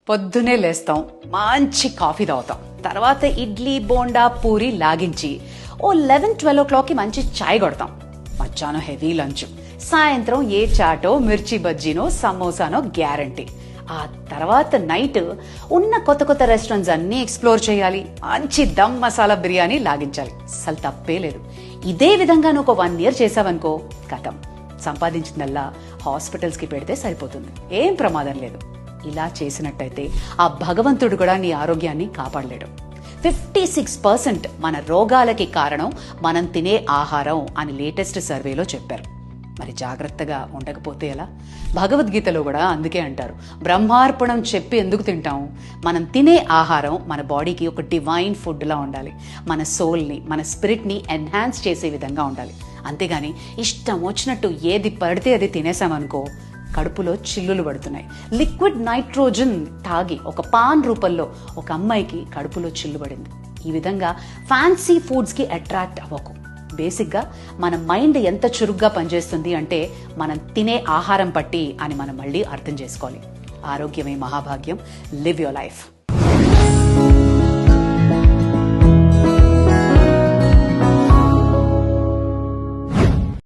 పొద్దునే లేస్తాం, మంచి కాఫీ తాగుతాం, తర్వాత ఇడ్లీ బోండా పూరి లాగించి ఓ 11-12 o'clock కి మంచి చాయ్ కొడతాం. మధ్యాహ్నం హెవీ లంచ్, సాయంత్రం ఏ చాటో మిర్చి బజ్జీనో సమోసానో గ్యారంటీ. ఆ తర్వాత నైట్ ఉన్న కొత్త కొత్త రెస్టారెంట్స్ అన్నీ ఎక్స్ప్లోర్ చేయాలి, మంచి దమ్ మసాలా బిర్యానీ లాగించాలి. అసలు తప్పే లేదు. ఇదే విధంగా నువ్వు ఒక 1 year చేసావనుకో, కథం, సంపాదించిందల్లా హాస్పిటల్స్కి పెడితే సరిపోతుంది, ఏం ప్రమాదం లేదు. ఇలా చేసినట్టయితే ఆ భగవంతుడు కూడా నీ ఆరోగ్యాన్ని కాపాడలేడు. 56% మన రోగాలకి కారణం మనం తినే ఆహారం అని లేటెస్ట్ సర్వేలో చెప్పారు. మరి జాగ్రత్తగా ఉండకపోతే ఎలా? భగవద్గీతలో కూడా అందుకే అంటారు, బ్రహ్మార్పణం చెప్పి ఎందుకు తింటాం? మనం తినే ఆహారం మన బాడీకి ఒక డివైన్ ఫుడ్లా ఉండాలి, మన సోల్ని, మన స్పిరిట్ని ఎన్హాన్స్ చేసే విధంగా ఉండాలి. అంతేగాని ఇష్టం వచ్చినట్టు ఏది పడితే అది తినేసామనుకో, కడుపులో చిల్లులు పడుతున్నాయి. లిక్విడ్ నైట్రోజన్ తాగి ఒక పాన్ రూపంలో ఒక అమ్మాయికి కడుపులో చిల్లు పడింది. ఈ విధంగా ఫ్యాన్సీ ఫుడ్స్కి అట్రాక్ట్ అవ్వకు. బేసిక్గా మన మైండ్ ఎంత చురుగ్గా పనిచేస్తుంది అంటే మనం తినే ఆహారం పట్టి అని మనం మళ్ళీ అర్థం చేసుకోవాలి. ఆరోగ్యమే మహాభాగ్యం. Live your life.